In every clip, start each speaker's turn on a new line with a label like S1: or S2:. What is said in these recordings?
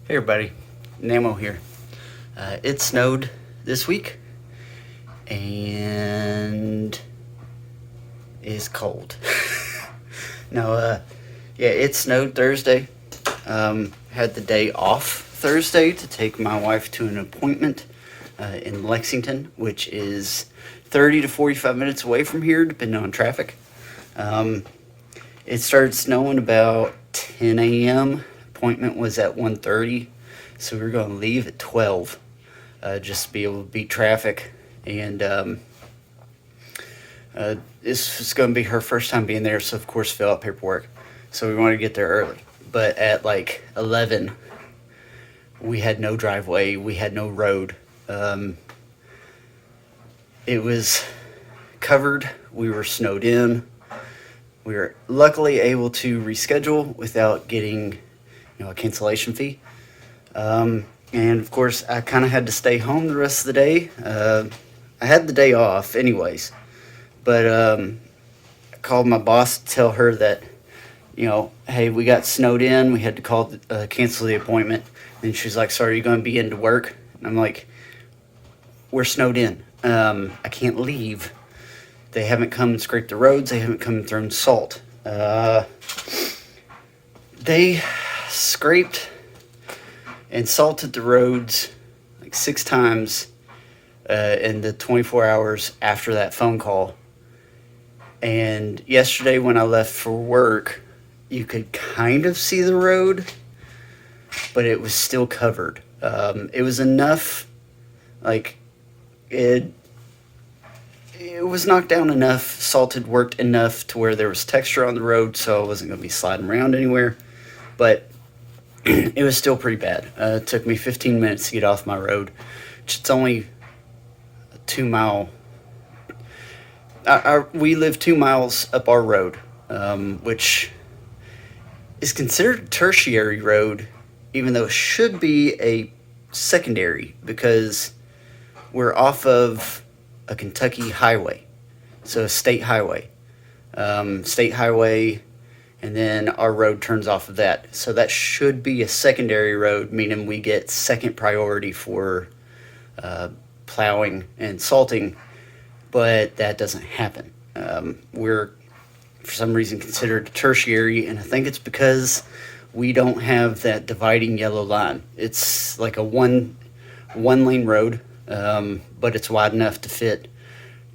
S1: Hey everybody, NaMo here. It snowed this week and is cold. No, yeah, it snowed Thursday. Had the day off Thursday to take my wife to an appointment in Lexington, which is 30 to 45 minutes away from here, depending on traffic. It started snowing about 10 a.m. Appointment was at 1:30, so we were going to leave at 12 just to be able to beat traffic. And this was going to be her first time being there, so of course fill out paperwork. So we wanted to get there early. But at like 11, we had no driveway, we had no road. It was covered, we were snowed in. We were luckily able to reschedule without getting a cancellation fee. And of course, I kind of had to stay home the rest of the day. I had the day off anyways, but I called my boss to tell her that, hey, we got snowed in. We had to call, cancel the appointment. And she's like, so are you going to be into work? And I'm like, we're snowed in. I can't leave. They haven't come and scraped the roads. They haven't come and thrown salt. They scraped and salted the roads like 6 times in the 24 hours after that phone call. And yesterday when I left for work, you could kind of see the road, but it was still covered. It was enough, like it was knocked down enough, salted, worked enough to where there was texture on the road, so I wasn't going to be sliding around anywhere. But it was still pretty bad. It took me 15 minutes to get off my road. It's only a 2-mile. We live 2 miles up our road, which is considered a tertiary road, even though it should be a secondary, because we're off of a Kentucky highway, so a state highway, and then our road turns off of that. So that should be a secondary road, meaning we get second priority for plowing and salting, but that doesn't happen. We're, for some reason, considered a tertiary, and I think it's because we don't have that dividing yellow line. It's like a one lane road, but it's wide enough to fit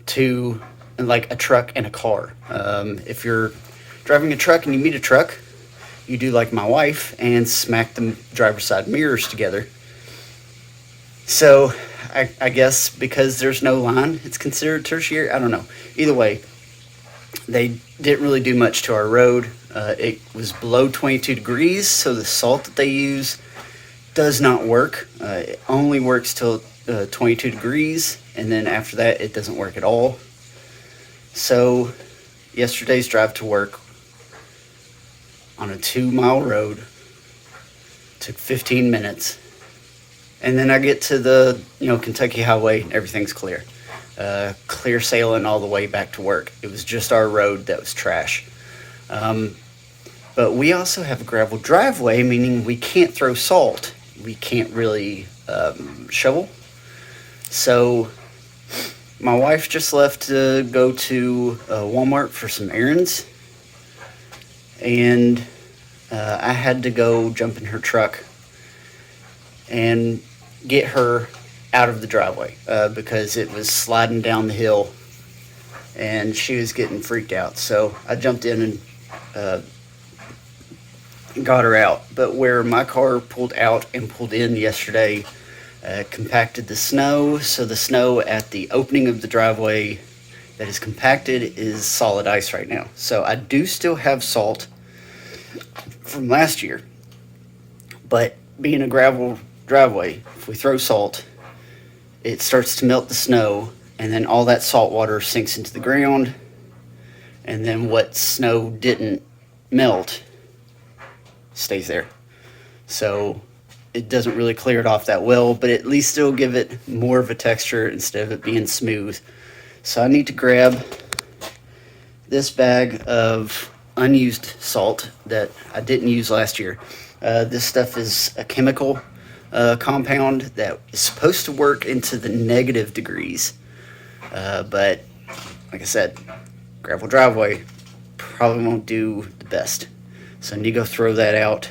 S1: two, like a truck and a car. If you're driving a truck and you meet a truck, you do like my wife and smack the driver's side mirrors together. So I guess because there's no line, it's considered tertiary. I don't know. Either way, they didn't really do much to our road. It was below 22 degrees, so the salt that they use does not work. It only works till 22 degrees, and then after that, it doesn't work at all. So yesterday's drive to work on a 2-mile road took 15 minutes, and then I get to the Kentucky highway and everything's clear. Clear sailing all the way back to work. It was just our road that was trash. But we also have a gravel driveway, meaning we can't throw salt. We can't really shovel. So my wife just left to go to Walmart for some errands, and I had to go jump in her truck and get her out of the driveway because it was sliding down the hill and she was getting freaked out. So I jumped in and got her out. But where my car pulled out and pulled in yesterday, compacted the snow, so the snow at the opening of the driveway that is compacted is solid ice right now. So I do still have salt from last year, but being a gravel driveway, if we throw salt, it starts to melt the snow, and then all that salt water sinks into the ground, and then what snow didn't melt stays there. So it doesn't really clear it off that well, but at least it'll give it more of a texture instead of it being smooth. So I need to grab this bag of unused salt that I didn't use last year. This stuff is a chemical compound that is supposed to work into the negative degrees. But like I said, gravel driveway probably won't do the best. So I need to go throw that out.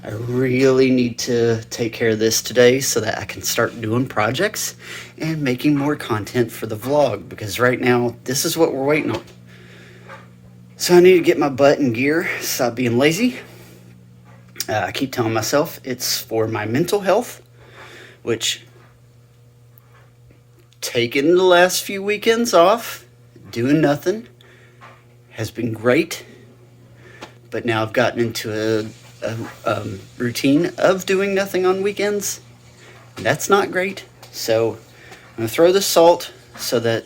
S1: I really need to take care of this today so that I can start doing projects and making more content for the vlog, because right now this is what we're waiting on. So I need to get my butt in gear, stop being lazy. I keep telling myself it's for my mental health, which, taking the last few weekends off, doing nothing, has been great. But now I've gotten into a routine of doing nothing on weekends. That's not great. So I'm going to throw the salt so that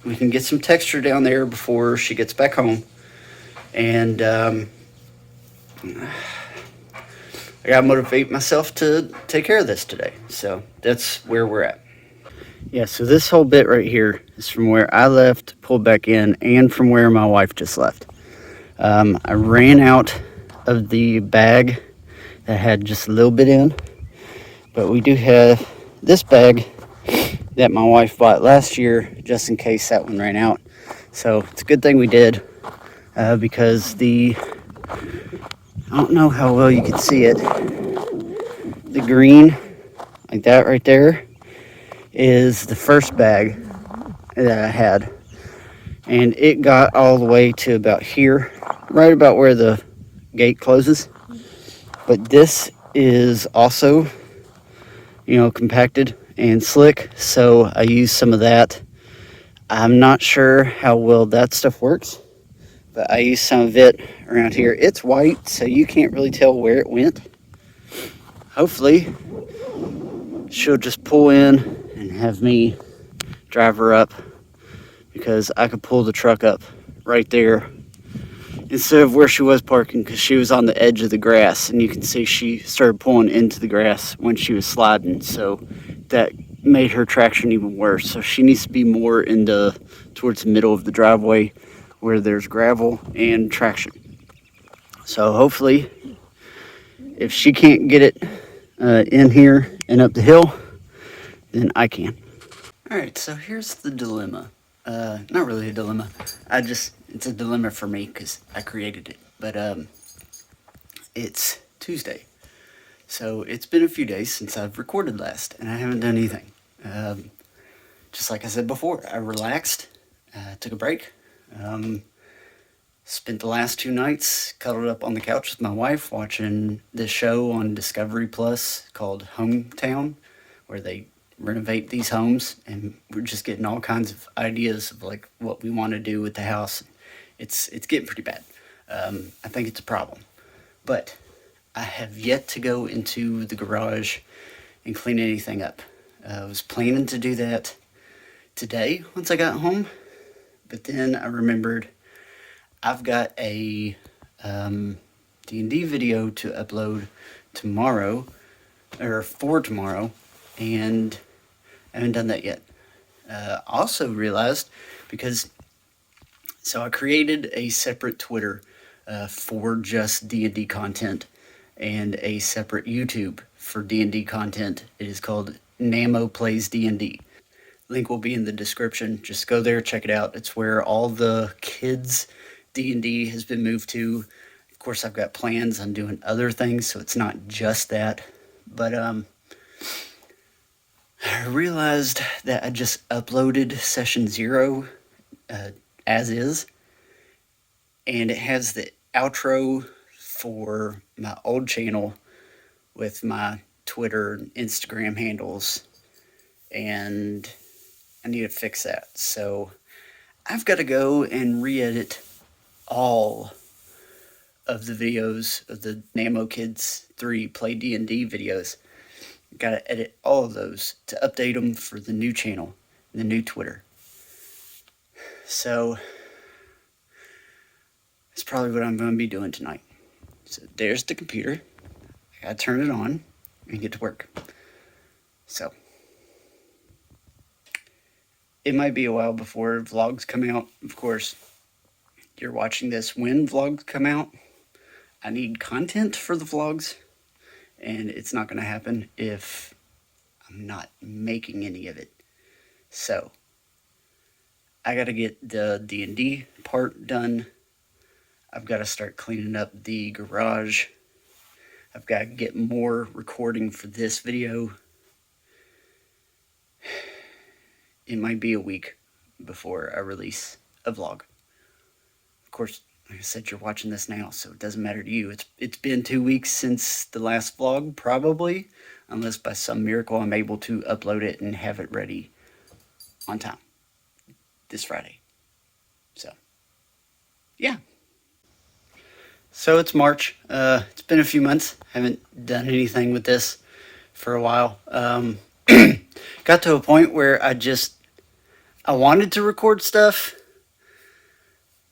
S1: we can get some texture down there before she gets back home. And I got to motivate myself to take care of this today. So that's where we're at. Yeah, so this whole bit right here is from where I left, pulled back in, and from where my wife just left. I ran out of the bag that had just a little bit in, but we do have this bag that my wife bought last year just in case that one ran out. So it's a good thing we did, because I don't know how well you can see it, the green, like that right there, is the first bag that I had. And it got all the way to about here, right about where the gate closes. But this is also, compacted and slick, so I used some of that. I'm not sure how well that stuff works, but I used some of it around here. It's white, so you can't really tell where it went. Hopefully, she'll just pull in and have me drive her up, because I could pull the truck up right there instead of where she was parking, because she was on the edge of the grass, and you can see she started pulling into the grass when she was sliding, so that made her traction even worse. So she needs to be more towards the middle of the driveway where there's gravel and traction. So hopefully, if she can't get it in here and up the hill, then I can. Alright, so here's the dilemma. Not really a dilemma. It's a dilemma for me because I created it. But it's Tuesday. So it's been a few days since I've recorded last, and I haven't done anything. Just like I said before, I relaxed, took a break, spent the last 2 nights cuddled up on the couch with my wife watching this show on Discovery Plus called Hometown, where they renovate these homes, and we're just getting all kinds of ideas of like what we want to do with the house. It's getting pretty bad. I think it's a problem, but I have yet to go into the garage and clean anything up. I was planning to do that today once I got home, but then I remembered I've got a D&D video to upload tomorrow, or for tomorrow, and I haven't done that yet. Also realized, so I created a separate Twitter for just D&D content, and a separate YouTube for D&D content. It is called NaMo Plays D&D. Link will be in the description. Just go there, check it out. It's where all the kids' D&D has been moved to. Of course, I've got plans on doing other things, so it's not just that. But I realized that I just uploaded session 0 as is, and it has the outro for my old channel with my Twitter and Instagram handles, and I need to fix that. So I've got to go and re-edit all of the videos of the NaMo Kids 3 Play D&D videos. Got to edit all of those to update them for the new channel, the new Twitter. So that's probably what I'm going to be doing tonight. So there's the computer. I got to turn it on and get to work. So it might be a while before vlogs come out. Of course, you're watching this when vlogs come out. I need content for the vlogs, and it's not going to happen if I'm not making any of it. So, I got to get the D&D part done. I've got to start cleaning up the garage. I've got to get more recording for this video. It might be a week before I release a vlog. Of course, like I said, you're watching this now, so it doesn't matter to you. It's been 2 weeks since the last vlog, probably, unless by some miracle I'm able to upload it and have it ready on time this Friday. So, yeah. So it's March. It's been a few months. I haven't done anything with this for a while. Got to a point where I wanted to record stuff,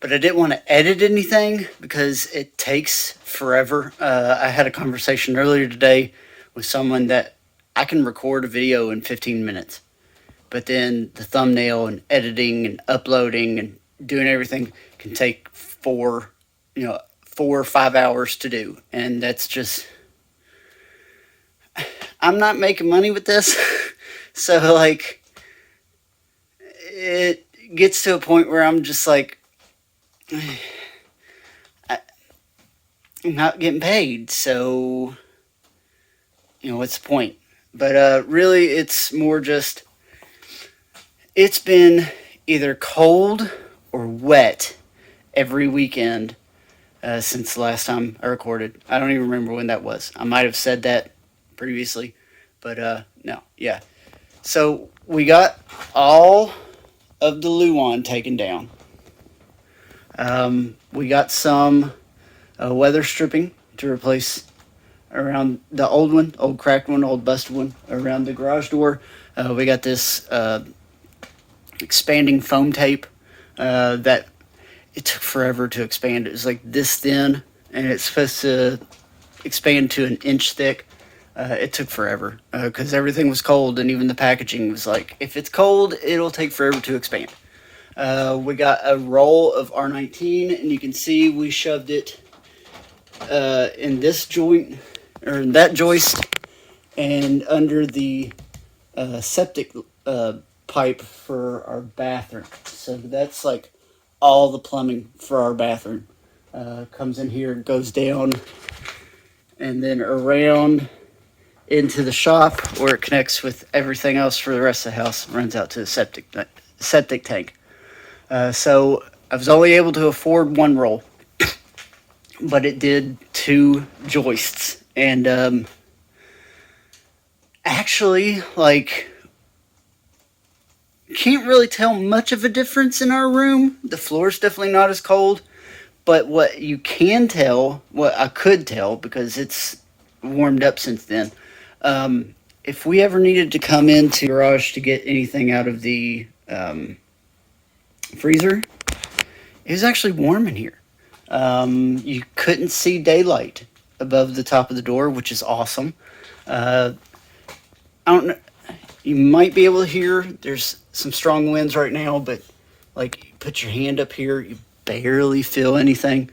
S1: but I didn't want to edit anything because it takes forever. I had a conversation earlier today with someone that I can record a video in 15 minutes, but then the thumbnail and editing and uploading and doing everything can take 4 or 5 hours to do. And that's just, I'm not making money with this. So like, it gets to a point where I'm just like, I'm not getting paid, so what's the point? But really, it's more just, it's been either cold or wet every weekend since the last time I recorded. I don't even remember when that was. I might have said that previously, but no, yeah. So we got all of the Luan taken down. We got some weather stripping to replace around the old cracked one, old busted one around the garage door. We got this expanding foam tape that it took forever to expand. It was like this thin, and it's supposed to expand to 1 inch thick. It took forever because everything was cold, and even the packaging was like, if it's cold, it'll take forever to expand. We got a roll of R19, and you can see we shoved it in this joint, or in that joist, and under the septic pipe for our bathroom. So that's like all the plumbing for our bathroom. Comes in here, goes down, and then around into the shop where it connects with everything else for the rest of the house, runs out to the septic tank. So I was only able to afford 1 roll, but it did 2 joists. And actually, like, can't really tell much of a difference in our room. The floor's definitely not as cold, but what you can tell, what I could tell, because it's warmed up since then, if we ever needed to come into the garage to get anything out of the freezer, it was actually warm in here. You couldn't see daylight above the top of the door, which is awesome. I don't know. You might be able to hear, there's some strong winds right now, but like, you put your hand up here, you barely feel anything.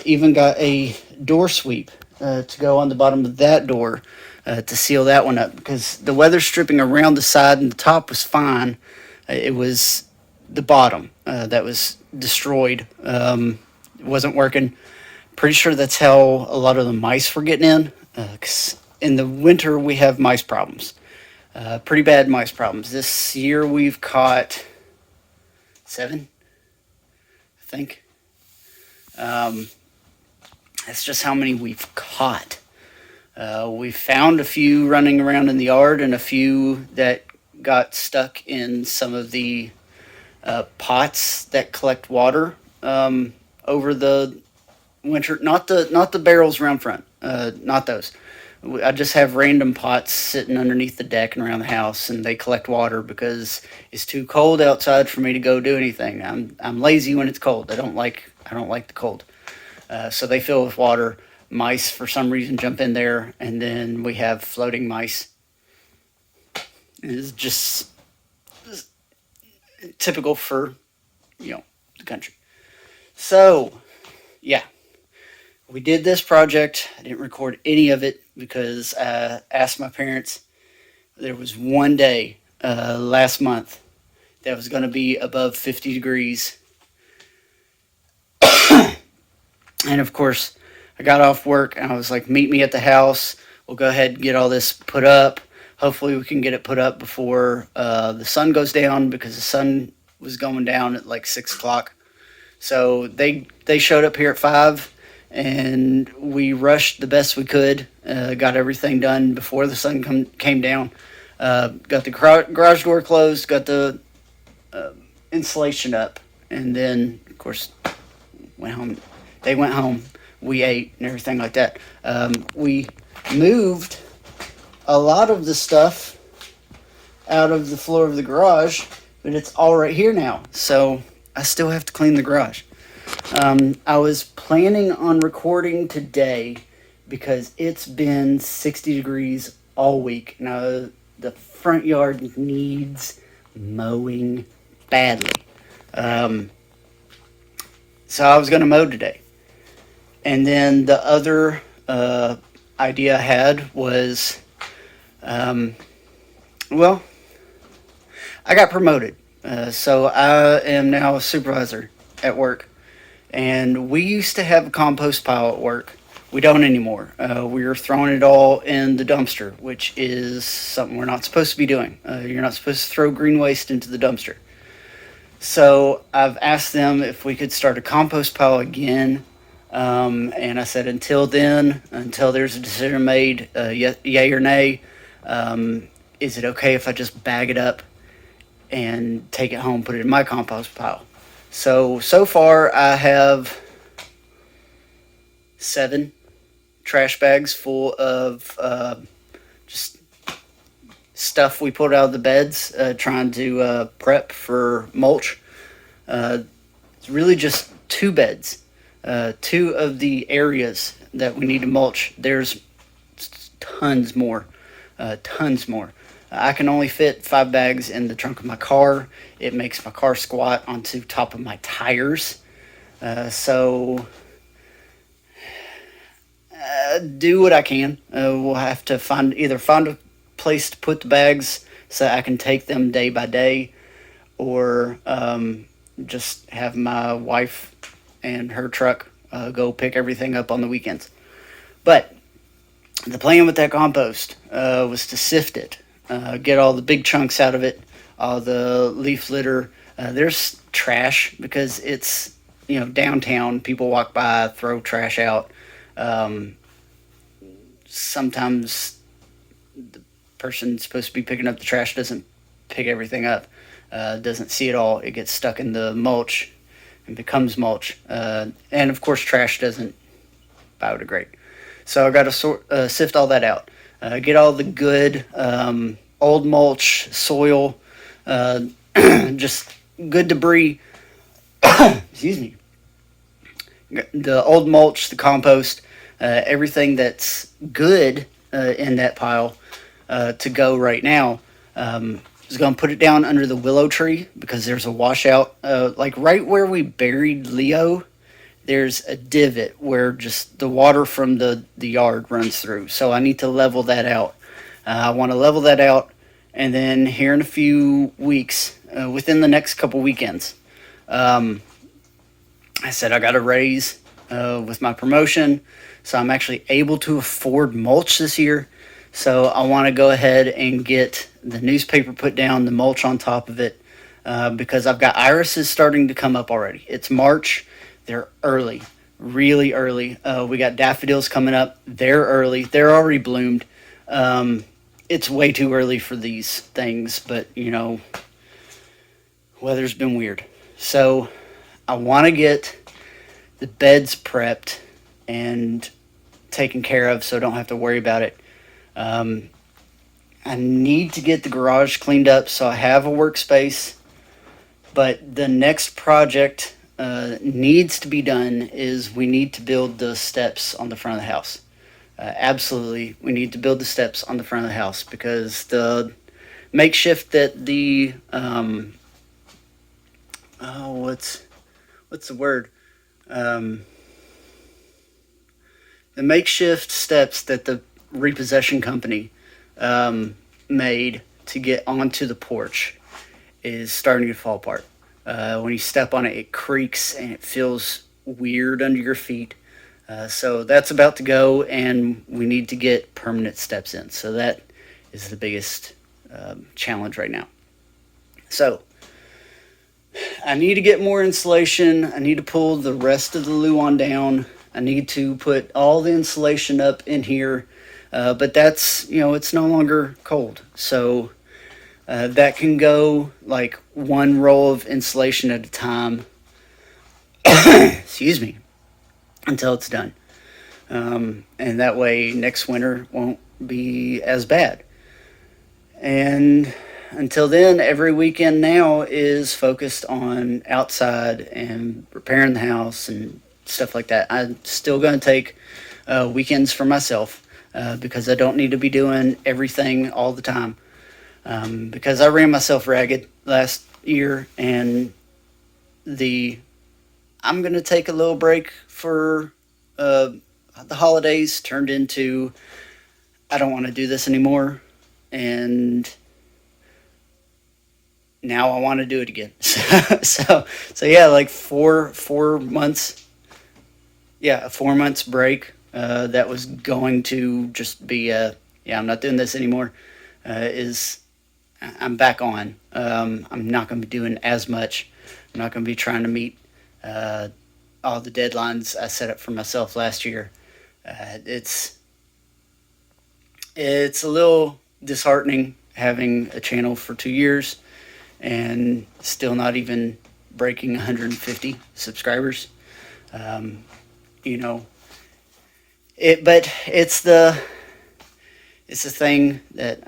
S1: Even got a door sweep to go on the bottom of that door to seal that one up, because the weather stripping around the side and the top was fine. It was the bottom that was destroyed. It wasn't working. Pretty sure that's how a lot of the mice were getting in, because in the winter we have mice problems. Pretty bad mice problems. This year we've caught 7, I think. That's just how many we've caught. We found a few running around in the yard, and a few that got stuck in some of the pots that collect water over the winter. Not the barrels around front. Not those. I just have random pots sitting underneath the deck and around the house, and they collect water because it's too cold outside for me to go do anything. I'm lazy when it's cold. I don't like the cold. So they fill with water. Mice, for some reason, jump in there, and then we have floating mice. It's just typical for, the country. So, yeah, we did this project. I didn't record any of it because I asked my parents. There was one day last month that was going to be above 50 degrees. And of course, I got off work and I was like, meet me at the house. We'll go ahead and get all this put up. Hopefully, we can get it put up before the sun goes down, because the sun was going down at like 6 o'clock. So they showed up here at 5, and we rushed the best we could. Got everything done before the sun came down. Got the garage door closed. Got the insulation up, and then of course went home. They went home. We ate and everything like that. We moved a lot of the stuff out of the floor of the garage, but it's all right here now. So I still have to clean the garage. I was planning on recording today because it's been 60 degrees all week. Now, the front yard needs mowing badly. So I was going to mow today. And then the other idea I had was, well, I got promoted. So I am now a supervisor at work. And we used to have a compost pile at work. We don't anymore. We're throwing it all in the dumpster, which is something we're not supposed to be doing. You're not supposed to throw green waste into the dumpster. So I've asked them if we could start a compost pile again. And I said, until then, until there's a decision made, yay or nay, is it okay if I just bag it up and take it home, put it in my compost pile? So far I have 7 trash bags full of just stuff we pulled out of the beds, trying to prep for mulch. It's really just 2 beds. 2 of the areas that we need to mulch. There's tons more. I can only fit 5 bags in the trunk of my car. It makes my car squat onto top of my tires. So do what I can. We'll have to find a place to put the bags so I can take them day by day, or just have my wife and her truck go pick everything up on the weekends. But the plan with that compost was to sift it, get all the big chunks out of it, all the leaf litter. There's trash because it's, downtown. People walk by, throw trash out. Sometimes the person supposed to be picking up the trash doesn't pick everything up, doesn't see it all. It gets stuck in the mulch and becomes mulch. And of course, trash doesn't biodegrade. So I got to sift all that out, get all the good old mulch, soil, just good debris. Excuse me. The old mulch, the compost, everything that's good in that pile to go right now. Is going to put it down under the willow tree because there's a washout. Like right where we buried Leo, there's a divot where just the water from the yard runs through. So I need to level that out. I want to level that out, and then here in a few weeks, within the next couple weekends, I said I got a raise with my promotion, so I'm actually able to afford mulch this year. So I want to go ahead and get the newspaper put down, the mulch on top of it, because I've got irises starting to come up already. It's March. They're early, really early. We got daffodils coming up. They're early. They're already bloomed. It's way too early for these things, but, weather's been weird. So I want to get the beds prepped and taken care of so I don't have to worry about it. I need to get the garage cleaned up so I have a workspace. But the next project needs to be done is we need to build the steps on the front of the house. Absolutely, we need to build the steps on the front of the house because the makeshift that the what's the word? Um, the makeshift steps that the repossession company made to get onto the porch is starting to fall apart. When you step on it, it creaks and it feels weird under your feet. So that's about to go, and we need to get permanent steps in. So that is the biggest challenge right now. So I need to get more insulation. I need to pull the rest of the luan down. I need to put all the insulation up in here. But that's, it's no longer cold. So that can go like one roll of insulation at a time. Excuse me. Until it's done. And that way next winter won't be as bad. And until then, every weekend now is focused on outside and repairing the house and stuff like that. I'm still going to take weekends for myself because I don't need to be doing everything all the time. Because I ran myself ragged last year, and I'm going to take a little break for the holidays turned into I don't want to do this anymore, and now I want to do it again. So yeah, like 4 months. Yeah, a 4 months break. That was going to just be yeah, I'm not doing this anymore. Is I'm back on. I'm not going to be doing as much. I'm not going to be trying to meet all the deadlines I set up for myself last year. It's a little disheartening having a channel for 2 years and still not even breaking 150 subscribers. You know, but it's the thing that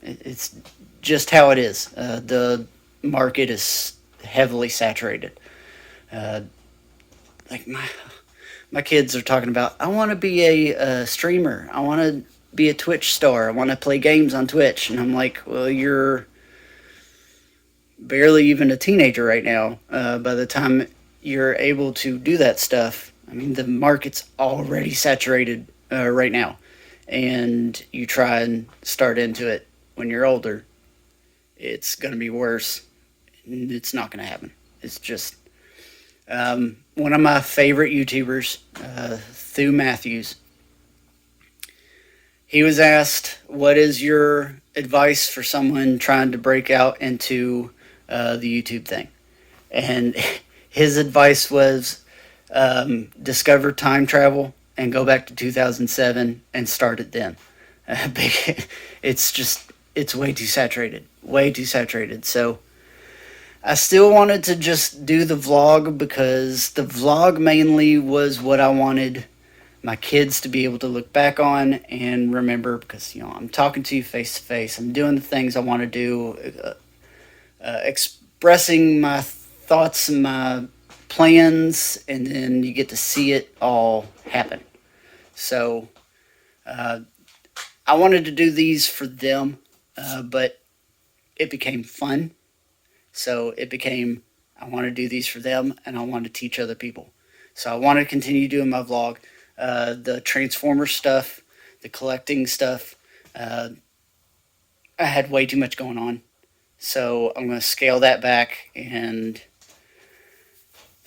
S1: it's just how it is. The market is heavily saturated. Like my kids are talking about, I want to be a streamer. I want to be a Twitch star. I want to play games on Twitch. And I'm like, well, you're barely even a teenager right now. By the time you're able to do that stuff, I mean, the market's already saturated right now. And you try and start into it when you're older, it's going to be worse. It's not going to happen. It's just one of my favorite YouTubers, Thu Matthews. He was asked, what is your advice for someone trying to break out into the YouTube thing? And his advice was discover time travel and go back to 2007 and start it then. It's way too saturated. Way too saturated. So I still wanted to just do the vlog because the vlog mainly was what I wanted my kids to be able to look back on and remember, because I'm talking to you face to face. I'm doing the things I want to do, expressing my thoughts and my plans, and then you get to see it all happen. So I wanted to do these for them, but it became fun. So it became, I want to do these for them, and I want to teach other people. So I want to continue doing my vlog. The Transformer stuff, the collecting stuff, I had way too much going on. So I'm going to scale that back, and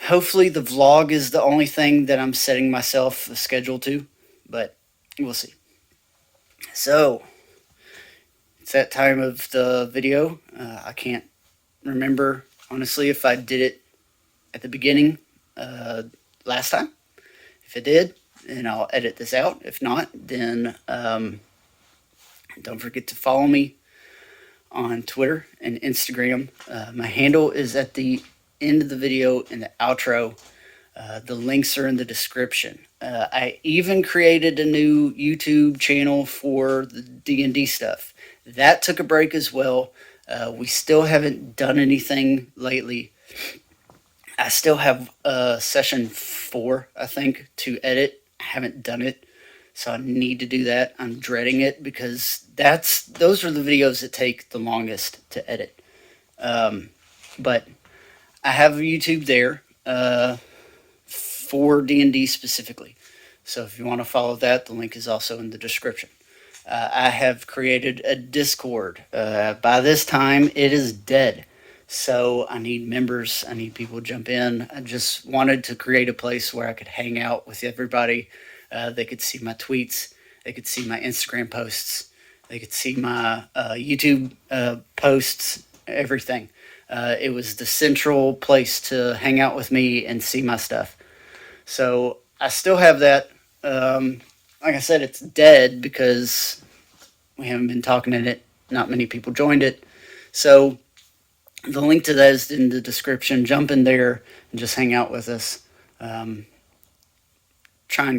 S1: hopefully the vlog is the only thing that I'm setting myself a schedule to, but we'll see. So it's that time of the video. I can't remember, honestly, if I did it at the beginning last time. If it did, then I'll edit this out. If not, then don't forget to follow me on Twitter and Instagram. My handle is at the end of the video in the outro. The links are in the description. I even created a new YouTube channel for the D&D stuff. That took a break as well. We still haven't done anything lately. I still have session 4, I think, to edit. I haven't done it, so I need to do that. I'm dreading it because those are the videos that take the longest to edit. But I have YouTube there. for D&D specifically. So if you want to follow that, the link is also in the description. I have created a Discord. By this time, it is dead. So I need members. I need people to jump in. I just wanted to create a place where I could hang out with everybody. They could see my tweets. They could see my Instagram posts. They could see my YouTube posts, everything. It was the central place to hang out with me and see my stuff. So I still have that. Like I said, it's dead because we haven't been talking in it. Not many people joined it. So the link to that is in the description. Jump in there and just hang out with us. Trying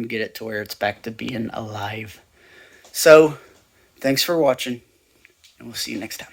S1: to get it to where it's back to being alive. So thanks for watching, and we'll see you next time.